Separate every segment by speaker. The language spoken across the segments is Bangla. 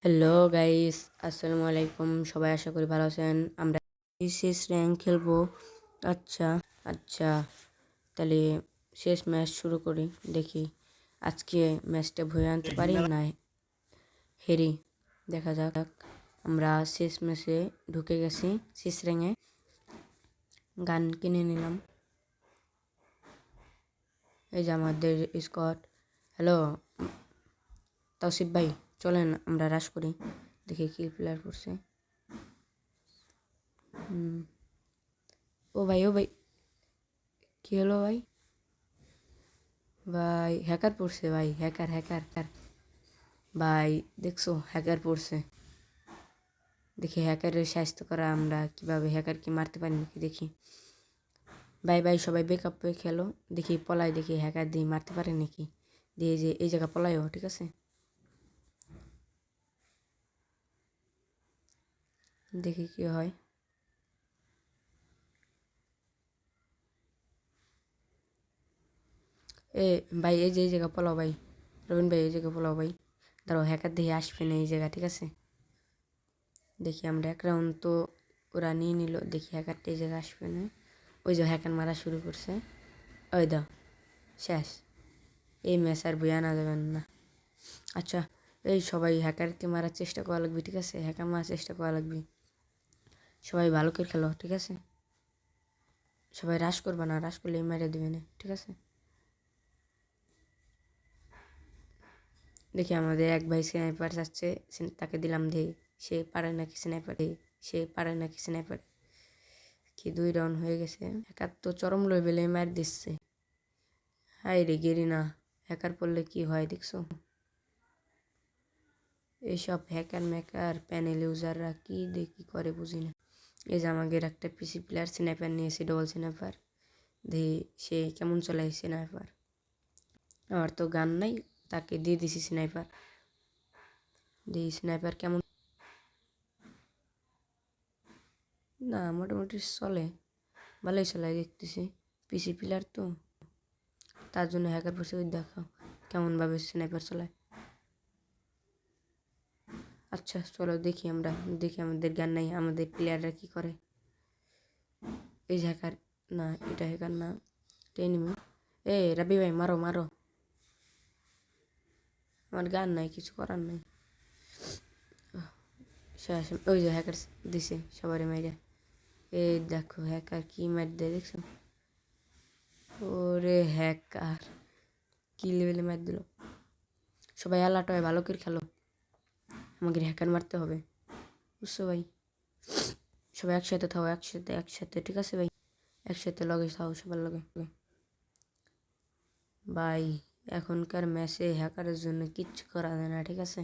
Speaker 1: হ্যালো গাইস, আসসালামু আলাইকুম। সবাই আশা করি ভালো আছেন। আমরা শেষ র্যাঙ্ক খেলবো। আচ্ছা আচ্ছা, তাহলে শেষ ম্যাচ শুরু করি। দেখি আজকে ম্যাচটা ভয়ে আনতে পারি না হেরি। দেখা যাক। আমরা শেষ ম্যাচে ঢুকে গেছি। শেষ র্যাঙ্কে গান কিনে নিলাম। এই যে আমাদের স্কোয়াড। হ্যালো তাওসিফ ভাই, চলেন আমরা রাশ করি। দেখি কি প্লেয়ার করছে। ও ভাই কি হলো ভাই? ভাই হ্যাকার পড়ছে ভাই, হ্যাকার হ্যাকার ভাই, দেখছো হ্যাকার পড়ছে। দেখি হ্যাকারের স্বাস্থ্য করা আমরা কিভাবে হ্যাকারকে মারতে পারি নাকি দেখি। ভাই সবাই বেকআপ হয়ে খেলো। দেখি পলাই, দেখি হ্যাকার দিয়ে মারতে পারে নাকি। দিয়ে যে এই জায়গা পলাইও, ঠিক আছে। দেখি কি হয়। এ ভাই, এই যে এই জায়গা পলাও ভাই। রবিন ভাই, এই জায়গা পলাও ভাই। ধরো হ্যাকার দিয়ে আসবে না এই জায়গা, ঠিক আছে। দেখি আমরা এক রাউন্ড তো ওরা নিয়ে নিল। দেখি হ্যাকারটা এই জায়গায় আসবে না। ওই যে হ্যাকার মারা শুরু করছে। ওই দাও, শেষ। এই ম্যাচ আর বই আনা যাবেন না। আচ্ছা, এই সবাই হ্যাকারকে মারার চেষ্টা করা লাগবে, ঠিক আছে। হ্যাকার মারার চেষ্টা করা লাগবে। সবাই ভালো করে খেলো, ঠিক আছে। সবাই রাশ করবে না, রাশ করলে মেরে দেবে না, ঠিক আছে। দেখি আমাদের এক ভাই স্নাইপার যাচ্ছে, তাকে দিলাম দিয়ে। সে পারে নাকি স্নাইপার, কি 2 রাউন্ড হয়ে গেছে। হ্যাকার তো চরম লেভেলে মার দিচ্ছে। হাই রে গেরি না, হ্যাকার পড়লে কি হয় দেখছো। এইসব হ্যাকার ম্যাকার প্যানেল ইউজাররা কি দেখি করে বুঝি না। এই যে আমাদের একটা পিসি প্লেয়ার স্নাইপার নিয়েছে, ডবল স্নাইপার। দেখি সে কেমন চলাই স্নাইপার। আমার তো গান নাই, তাকে দিয়ে দিছি স্নাইপার। দেখি স্নাইপার কেমন। না, মোটামুটি চলে, ভালোই চলাই দেখতেছি। পিসি প্লেয়ার তো, তার জন্য হ্যাকার পড়ছে। ওই দেখাও কেমনভাবে স্নাইপার চলায়। আচ্ছা চলো দেখি, আমরা দেখি আমাদের গান নাই, আমাদের প্লেয়াররা কি করে। এই যে হ্যাকার না, এটা হ্যাকার না, এনিমি। এ রাবি ভাই, মারো মারো। আমার গান নাই, কিছু করার নাই। শেষ। ওই যে হ্যাকার দিছে সবারই মাইরা। এই দেখো হ্যাকার কি মার দেয় দেখছো। ওরে হ্যাকার কি লেভেলে মার দিল। সবাই আলাট হয়, ভালো করে খেলো। আমাকে হ্যাকার মারতে হবে, বুঝছো ভাই। সবাই একসাথে থাও, একসাথে ঠিক আছে ভাই। একসাথে লগে থাও সবার লগে। ভাই এখনকার ম্যাচে হ্যাকারের জন্য কিচ্ছু করা যায় না, ঠিক আছে।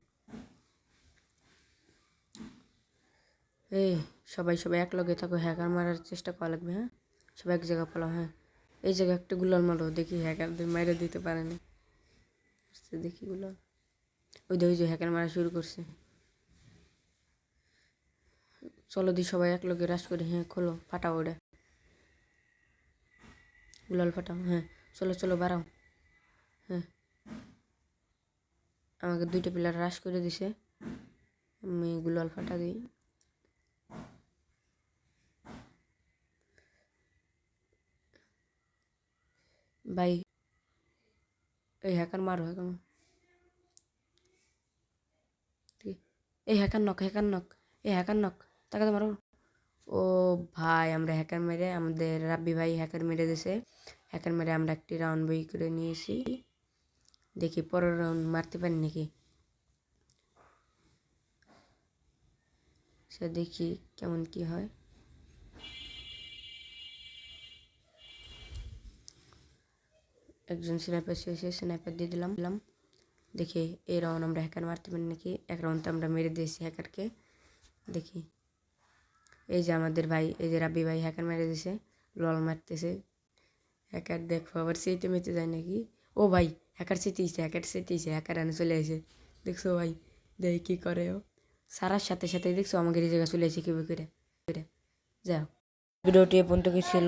Speaker 1: এই সবাই এক লগে থাকো, হ্যাকার মারার চেষ্টা করা লাগবে। হ্যাঁ, সবাই এক জায়গা পালাও। হ্যাঁ, এই জায়গায় একটা গুলাল মারো, দেখি হ্যাকারদের মাইরে দিতে পারে না। দেখি গুলাল। ওই যে হ্যাকার মারা শুরু করছে। চলো দি সবাই এক লগে রাশ করে। হ্যাঁ খোলো, ফাটাও ওটা, গুলাল ফাটাও। হ্যাঁ চলো বাড়াও। হ্যাঁ, আমাকে 2টা প্লেয়ার রাশ করে দিছে, আমি গুলাল ফাটা দিই। ভাই এই হ্যাকার মারো, এই হ্যাকার নক, এই হ্যাকার নক, তাকে মারো। ও ভাই, আমরা হ্যাকার মেরে, আমাদের রাব্বি ভাই হ্যাকার মেরে দিয়েছে। হ্যাকার মেরে আমরা একটি রাউন্ড বই করে নিয়েছি। দেখি পরের রাউন্ড মারতে পারি নাকি। সে দেখি কেমন কি হয়। একজন স্নাইপার শেষে স্নাইপার দিয়ে দিলাম। দেখি এই রাউন্ড আমরা হ্যাকার মারতে পারি নাকি। এক রাউন্ড তো আমরা মেরে দিয়েছি হ্যাকারকে। দেখি এই যে আমাদের ভাই, এই যে রাব্বি ভাই হ্যাকার মেরে দিয়েছে, লল মারতেছে। হ্যাকার দেখো আবার সেইতে মেতে যায় নাকি। ও ভাই হ্যাকার সেতেইছে, হ্যাকার আনে চলে আসে। দেখছো ভাই, দেখি কী করে ও। সারার সাথে সাথে দেখছো আমাকে এই জায়গায় চলে আসে কীভাবে করে। যাও, ভিডিওটি এ পর্যন্ত কি ছিল।